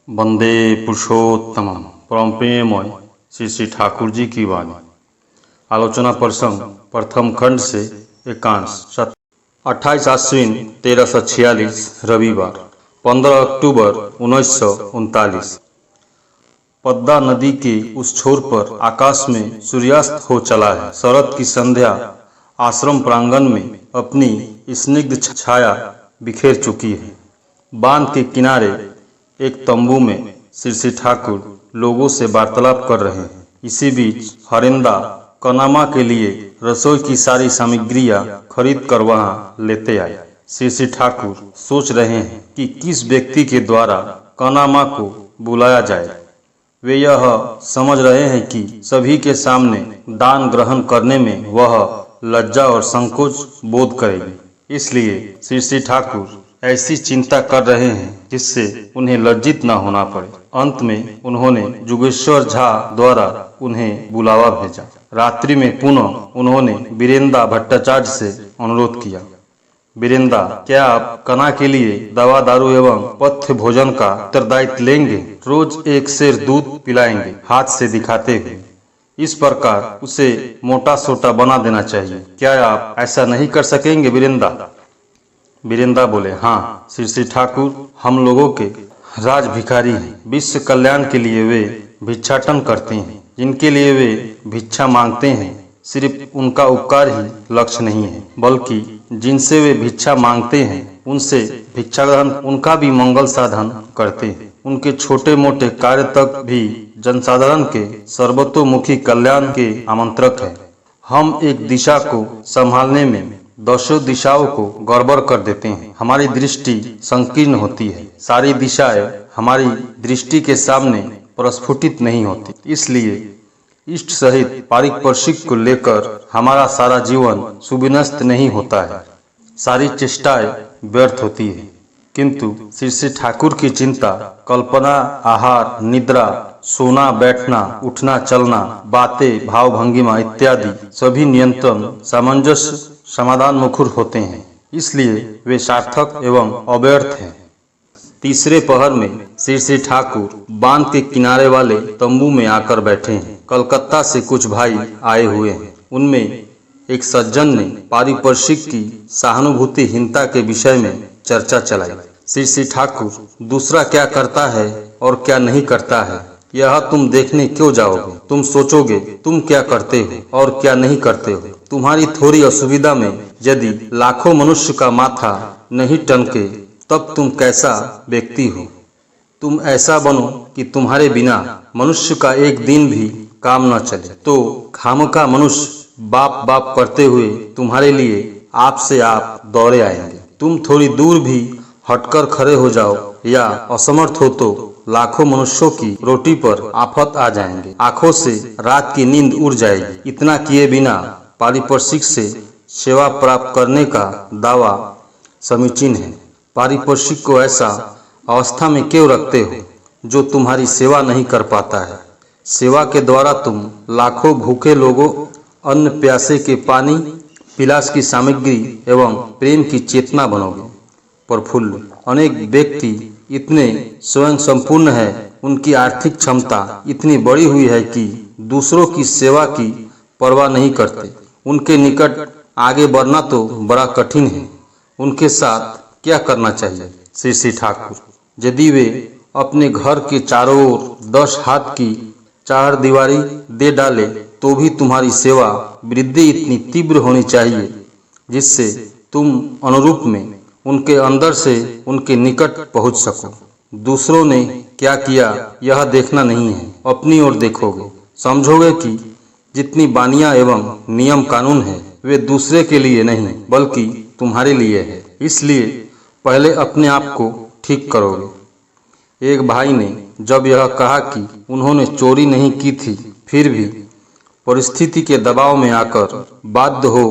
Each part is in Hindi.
वंदे पुरुषोत्तमम। परम प्रेममय श्री श्री ठाकुर जी की वाणी। आलोचना प्रसंग प्रथम खंड से एकांश। 28 आश्विन 1346 रविवार 15 अक्टूबर 1939। पद्मा नदी के उस छोर पर आकाश में सूर्यास्त हो चला है। शरद की संध्या आश्रम प्रांगण में अपनी स्निग्ध छाया बिखेर चुकी है। बांध के किनारे एक तंबू में श्री श्री ठाकुर लोगों से वार्तालाप कर रहे हैं। इसी बीच हरेंदा कनामा के लिए रसोई की सारी सामग्रियां खरीद कर वहां लेते आए। श्री श्री ठाकुर सोच रहे हैं कि किस व्यक्ति के द्वारा कनामा को बुलाया जाए। वे यह समझ रहे हैं कि सभी के सामने दान ग्रहण करने में वह लज्जा और संकोच बोध करेगी। इसलिए श्री श्री ठाकुर ऐसी चिंता कर रहे हैं जिससे उन्हें लज्जित न होना पड़े। अंत में उन्होंने जुगेश्वर झा द्वारा उन्हें बुलावा भेजा। रात्रि में पुनः उन्होंने वीरेंद्र भट्टाचार्य से अनुरोध किया, वीरेंद्र, क्या आप कना के लिए दवा दारू एवं पथ्य भोजन का उत्तरदायित्व लेंगे? रोज एक सेर दूध पिलाएंगे, हाथ से दिखाते हुए। इस प्रकार उसे मोटा सोटा बना देना चाहिए। क्या आप ऐसा नहीं कर सकेंगे वीरेंद्र? वीरेंद्र बोले, हाँ श्री श्री ठाकुर, हम लोगों के राज भिखारी हैं। विश्व कल्याण के लिए वे भिक्षाटन करते हैं। जिनके लिए वे भिक्षा मांगते हैं सिर्फ उनका उपकार ही लक्ष्य नहीं है, बल्कि जिनसे वे भिक्षा मांगते हैं उनसे भिक्षा ग्रहण उनका भी मंगल साधन करते हैं। उनके छोटे मोटे कार्य तक भी जनसाधारण के सर्वतोमुखी कल्याण के आमंत्रक है। हम एक दिशा को संभालने में दसों दिशाओं को गड़बड़ कर देते हैं। हमारी दृष्टि संकीर्ण होती है। सारी दिशाएं हमारी दृष्टि के सामने प्रस्फुटित नहीं होती। इसलिए इष्ट सहित पारिपार्श्विक को लेकर हमारा सारा जीवन सुविन्यस्त नहीं होता है। सारी चेष्टाएं व्यर्थ होती है। किंतु श्री श्री ठाकुर की चिंता कल्पना, आहार, निद्रा, सोना, बैठना, उठना, चलना, बातें, भाव भंगिमा इत्यादि सभी नियंत्रण, सामंजस्य, समाधान मुखर होते हैं। इसलिए वे सार्थक एवं अव्यर्थ हैं। तीसरे पहर में श्री श्री ठाकुर बांध के किनारे वाले तंबू में आकर बैठे हैं। कलकत्ता से कुछ भाई आए हुए हैं। उनमें एक सज्जन ने पारिपार्श्विक की सहानुभूतिहीनता के विषय में चर्चा चलाई। श्री श्री ठाकुर दूसरा क्या करता है और क्या नहीं करता है यह तुम देखने क्यों जाओगे? तुम सोचोगे तुम क्या करते हो और क्या नहीं करते हो। तुम्हारी थोड़ी असुविधा में यदि लाखों मनुष्य का माथा नहीं टनके तब तुम कैसा व्यक्ति हो? तुम ऐसा बनो कि तुम्हारे बिना मनुष्य का एक दिन भी काम न चले, तो खामखा मनुष्य बाप बाप करते हुए तुम्हारे लिए आप से आप दौड़े आएंगे। तुम थोड़ी दूर भी हटकर खड़े हो जाओ या असमर्थ हो तो लाखों मनुष्यों की रोटी पर आफत आ जाएंगे। आंखों से रात की नींद उड़ जाएगी। इतना किए बिना पारिपार्श्विक से सेवा प्राप्त करने का दावा समीचीन है। पारिपार्श्विक को ऐसा अवस्था में क्यों रखते हो जो तुम्हारी सेवा नहीं कर पाता है? सेवा के द्वारा तुम लाखों भूखे लोगों, अन्न प्यासे के पानी, पिलास की सामग्री एवं प्रेम की चेतना बनोगे। प्रफुल्ल अनेक व्यक्ति इतने स्वयं संपूर्ण है, उनकी आर्थिक क्षमता इतनी बड़ी हुई है कि दूसरों की सेवा की परवाह नहीं करते। उनके निकट आगे बढ़ना तो बड़ा कठिन है। उनके साथ क्या करना चाहिए? श्री श्री ठाकुर, यदि वे अपने घर के चारों ओर 10 हाथ की चार दीवारी दे डाले तो भी तुम्हारी सेवा वृद्धि इतनी तीव्र होनी चाहिए जिससे तुम अनुरूप में उनके अंदर से उनके निकट पहुंच सको। दूसरों ने क्या किया यह देखना नहीं है, अपनी ओर देखोगे। समझोगे कि जितनी बानियां एवं नियम कानून है वे दूसरे के लिए नहीं बल्कि तुम्हारे लिए है। इसलिए पहले अपने आप को ठीक करोगे। एक भाई ने जब यह कहा कि उन्होंने चोरी नहीं की थी, फिर भी परिस्थिति के दबाव में आकर बाध्य हो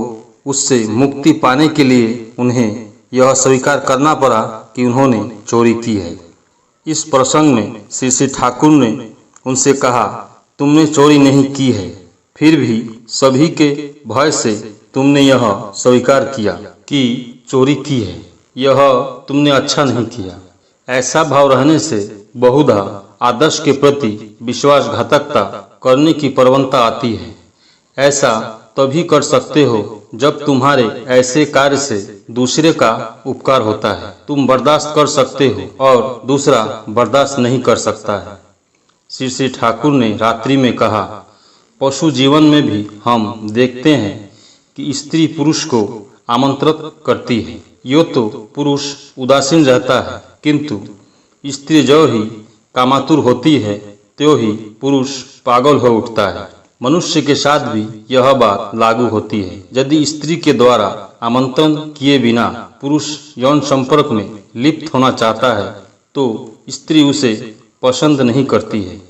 उससे मुक्ति पाने के लिए उन्हें यह स्वीकार करना पड़ा कि उन्होंने चोरी की है। इस प्रसंग में श्री श्री ठाकुर ने उनसे कहा, तुमने चोरी नहीं की है, फिर भी सभी के भय से तुमने यह स्वीकार किया कि चोरी की है। यह तुमने अच्छा नहीं किया। ऐसा भाव रहने से बहुधा आदर्श के प्रति विश्वासघातकता करने की प्रवणता आती है। ऐसा तभी कर सकते हो जब तुम्हारे ऐसे कार्य से दूसरे का उपकार होता है। तुम बर्दाश्त कर सकते हो और दूसरा बर्दाश्त नहीं कर सकता है। श्री श्री ठाकुर ने रात्रि में कहा, पशु जीवन में भी हम देखते हैं कि स्त्री पुरुष को आमंत्रित करती है। यो तो पुरुष उदासीन रहता है, किंतु स्त्री जो ही कामातुर होती है त्यो ही पुरुष पागल हो उठता है। मनुष्य के साथ भी यह बात लागू होती है। यदि स्त्री के द्वारा आमंत्रण किए बिना पुरुष यौन संपर्क में लिप्त होना चाहता है तो स्त्री उसे पसंद नहीं करती है,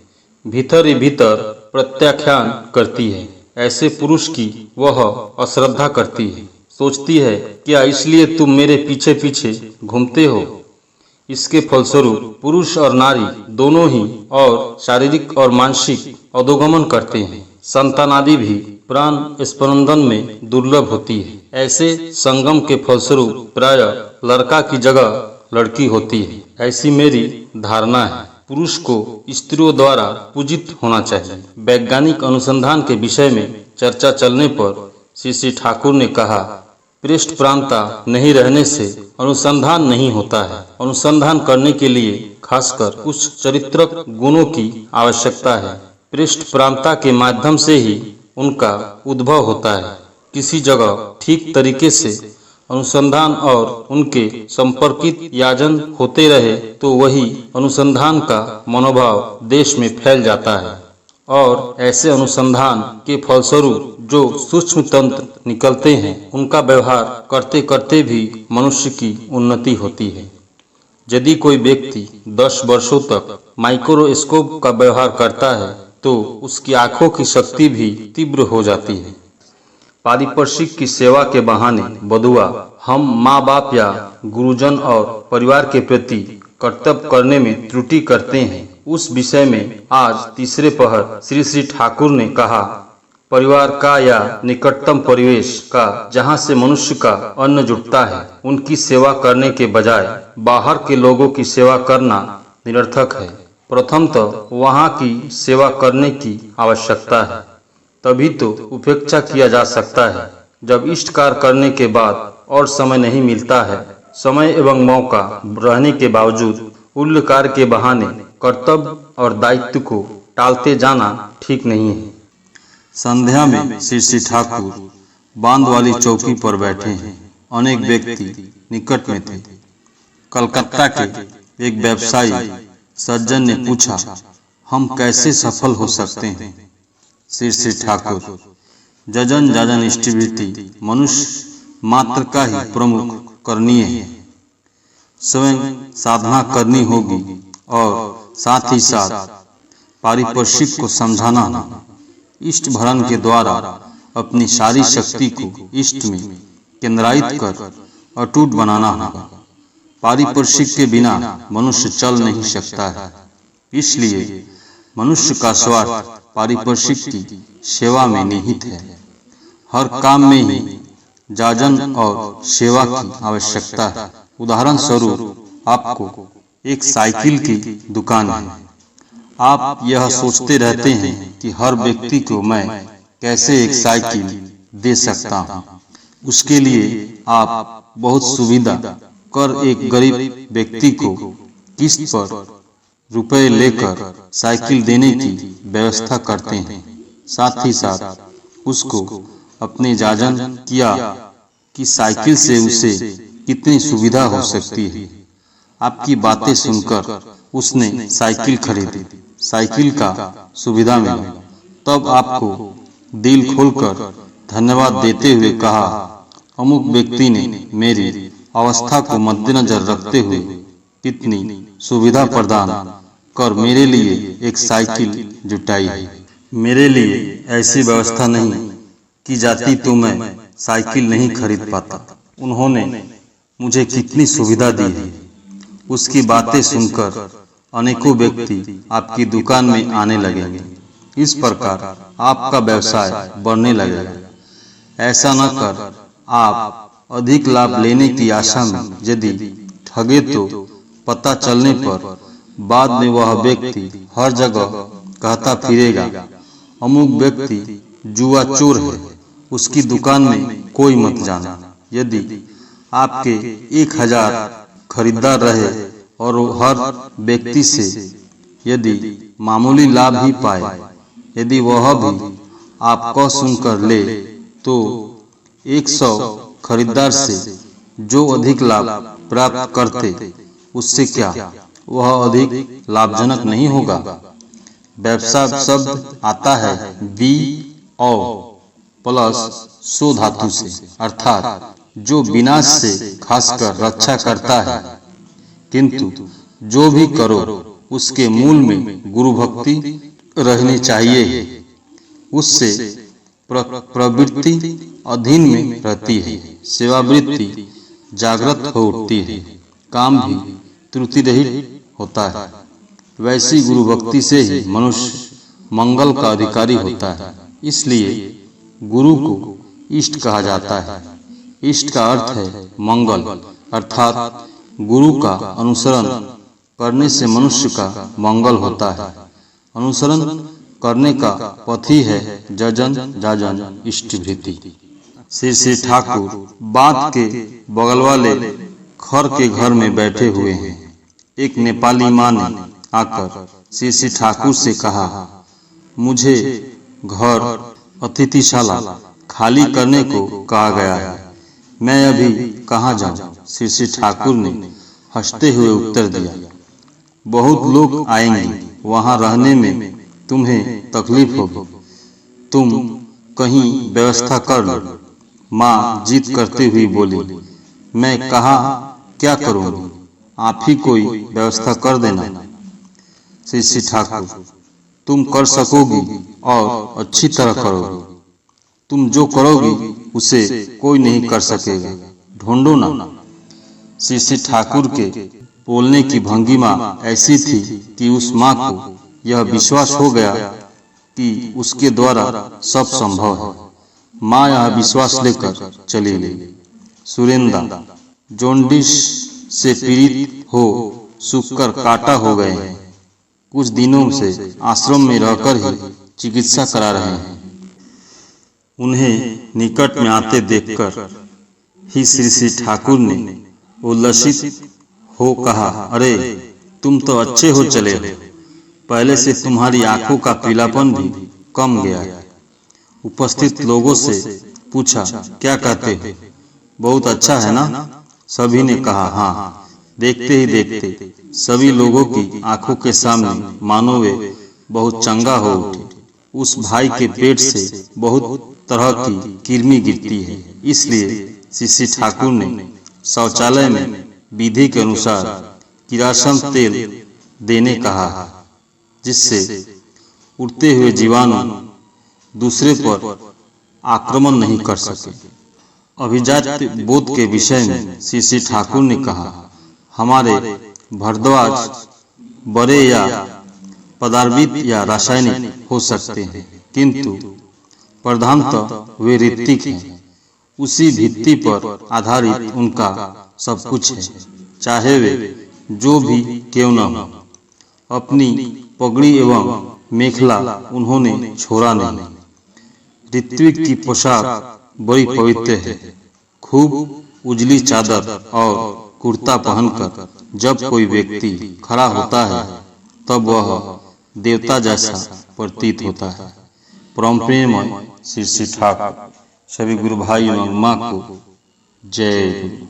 भीतर ही भीतर प्रत्याख्यान करती है। ऐसे पुरुष की वह अश्रद्धा करती है, सोचती है क्या इसलिए तुम मेरे पीछे पीछे घूमते हो। इसके फलस्वरूप पुरुष और नारी दोनों ही और शारीरिक और मानसिक अधोगमन करते हैं। संतानादि भी प्राण स्पंदन में दुर्लभ होती है। ऐसे संगम के फलस्वरूप प्राय लड़का की जगह लड़की होती है। ऐसी मेरी धारणा है। पुरुष को स्त्रियों द्वारा पूजित होना चाहिए। वैज्ञानिक अनुसंधान के विषय में चर्चा चलने पर श्री श्री ठाकुर ने कहा, पृष्ठ प्रांता नहीं रहने से अनुसंधान नहीं होता है। अनुसंधान करने के लिए खासकर कुछ चारित्रिक गुणों की आवश्यकता है। पृष्ठ प्रांता के माध्यम से ही उनका उद्भव होता है। किसी जगह ठीक तरीके से अनुसंधान और उनके संपर्कित याजन होते रहे तो वही अनुसंधान का मनोभाव देश में फैल जाता है और ऐसे अनुसंधान के फलस्वरूप जो सूक्ष्म तंत्र निकलते हैं उनका व्यवहार करते करते भी मनुष्य की उन्नति होती है। यदि कोई व्यक्ति 10 वर्षों तक माइक्रोस्कोप का व्यवहार करता है तो उसकी आंखों की शक्ति भी तीव्र हो जाती है। पारिपार्श्विक की सेवा के बहाने बदुआ हम माँ बाप या गुरुजन और परिवार के प्रति कर्तव्य करने में त्रुटि करते हैं। उस विषय में आज तीसरे पहर श्री श्री ठाकुर ने कहा, परिवार का या निकटतम परिवेश का जहाँ से मनुष्य का अन्न जुटता है उनकी सेवा करने के बजाय बाहर के लोगों की सेवा करना निरर्थक है। प्रथम तो वहाँ की सेवा करने की आवश्यकता है, तभी तो उपेक्षा किया जा सकता है। जब इष्ट कार्य करने के बाद और समय नहीं मिलता है, समय एवं मौका रहने के बावजूद उल्ल कार्य के बहाने कर्तव्य और दायित्व को टालते जाना ठीक नहीं है। संध्या में श्री श्री ठाकुर बांध वाली चौकी पर बैठे हैं। अनेक व्यक्ति निकट में थे। कलकत्ता के एक व्यवसायी सज्जन ने पूछा, हम कैसे सफल हो सकते हैं। श्री श्री ठाकुर, जजन जाजन इष्टिवृत्ति मनुष्य मात्र का ही प्रमुख करनीय है। स्वयं साधना करनी होगी और साथ ही साथ पारिपार्श्विक को समझाना होगा। इष्ट भरण के द्वारा अपनी सारी शक्ति को इष्ट में केंद्रित कर अटूट बनाना होगा। पारिपार्श्विक के बिना मनुष्य चल नहीं सकता है। इसलिए मनुष्य का स्वार्थ पारिपार्श्विक की सेवा में निहित है। हर काम में ही जाजन और सेवा की आवश्यकता है। उदाहरण स्वरूप आपको एक साइकिल की दुकान है। आप यह सोचते रहते हैं कि हर व्यक्ति को मैं कैसे एक साइकिल दे सकता हूँ। उसके लिए आप बहुत सुविधा कर एक गरीब व्यक्ति को किस्त पर रुपए लेकर साइकिल देने की व्यवस्था करते हैं। साथ ही साथ उसको अपने जाजन किया कि साइकिल से उसे कितनी सुविधा हो सकती है। आपकी बातें सुनकर उसने साइकिल खरीदी, साइकिल का सुविधा मिला। तब आपको दिल खोलकर धन्यवाद देते हुए कहा, अमुक व्यक्ति ने मेरी अवस्था को मद्देनजर रखते हुए कितनी सुविधा प्रदान कर मेरे लिए एक साइकिल जुटाई है। मेरे लिए ऐसी व्यवस्था नहीं की जाती तो मैं साइकिल नहीं खरीद पाता। उन्होंने मुझे कितनी सुविधा दी है। उसकी बातें सुनकर अनेकों व्यक्ति आपकी दुकान में आने लगेंगे। इस प्रकार आपका व्यवसाय बढ़ने लगेगा। ऐसा न कर आप अधिक लाभ लेने की आशा में यदि ठगे तो पता चलने पर बाद में वह व्यक्ति हर जगह कहता फिरेगा, अमुक व्यक्ति जुआ चोर है, उसकी दुकान में कोई मत जाना। यदि आपके 1000 खरीदार रहे और हर व्यक्ति से यदि मामूली लाभ ही पाए, यदि वह भी आपको सुनकर ले, तो 100 खरीदार से जो अधिक लाभ प्राप्त करते, उससे क्या वह अधिक लाभजनक नहीं होगा। व्यवसाय शब्द आता है बी औ प्लस सो धातु से, अर्थात जो विनाश से खासकर रक्षा करता है। किंतु जो भी करो उसके मूल में गुरु भक्ति रहनी चाहिए, उससे प्रवृत्ति अधीन में रहती है, सेवावृत्ति जागृत हो उठती है, काम भी त्रुटि रहित होता है। वैसी गुरु भक्ति से ही मनुष्य मंगल का अधिकारी होता है। इसलिए गुरु को इष्ट कहा जाता है। इष्ट का अर्थ है मंगल, अर्थात गुरु का अनुसरण करने से मनुष्य का मंगल होता है। अनुसरण करने का पथ ही है जजन जाजन इष्टवृत्ति। श्री ठाकुर बांध के बगल वाले खर के घर में बैठे हुए हैं। एक नेपाली माँ ने आकर श्री ठाकुर से कहा, मुझे घर अतिथिशाला खाली करने को कहा गया है, मैं अभी कहाँ जाऊँ। श्री ठाकुर ने हंसते हुए उत्तर दिया, बहुत लोग आएंगे, वहाँ रहने में तुम्हें तकलीफ होगी, तुम कहीं व्यवस्था कर लो। माँ जिद करते हुए बोली, मैं कहाँ क्या करूँगी, आप ही कोई व्यवस्था कर देना। श्री ठाकुर, तुम कर सकोगी और अच्छी तरह करोगी, तुम जो करोगी उसे कोई नहीं कर सकेगा, ढूंढो ना। श्री ठाकुर के बोलने की भंगिमा ऐसी थी कि उस माँ को यह विश्वास हो गया कि उसके द्वारा सब संभव है। माँ यह विश्वास लेकर चली गई। सुरेंद्र जॉन्डिस से पीड़ित हो सूखकर काटा हो गए हैं, कुछ दिनों से आश्रम में रहकर ही चिकित्सा करा रहे हैं। उन्हें निकट में आते देखकर ही श्री ठाकुर ने उल्लसित हो कहा, अरे तुम तो अच्छे हो चले हो, पहले से तुम्हारी आंखों का पीलापन भी कम गया है। उपस्थित लोगों से पूछा, क्या कहते हो, बहुत अच्छा है ना? सभी ने कहा हाँ। देखते ही देखते सभी लोगों की आंखों के सामने मानो वे बहुत चंगा हो उठे। उस भाई के पेट से बहुत तरह की किरमी गिरती है, इसलिए श्री ठाकुर ने शौचालय में विधि के अनुसार किरासन तेल देने कहा, जिससे उड़ते हुए जीवाणु दूसरे पर आक्रमण नहीं कर सके। अभिजात बोध के विषय में श्री ठाकुर ने कहा, हमारे भारद्वाज बड़े या पदार्वित या रासायनिक हो सकते हैं, किंतु प्रधानतः वे ऋत्विक हैं। उसी भित्ति पर आधारित उनका सब कुछ है, चाहे वे जो भी क्यों न हो। अपनी पगड़ी एवं मेखला उन्होंने छोड़ा नहीं। ऋत्विक की पोशाक बड़ी पवित्र है। खूब उजली चादर और कुर्ता पहनकर जब कोई व्यक्ति खड़ा होता है, तब वह देवता जैसा प्रतीत होता है। परम प्रेममय श्री ठाकुर सभी गुरु भाई एवं माँ को जय गुरु।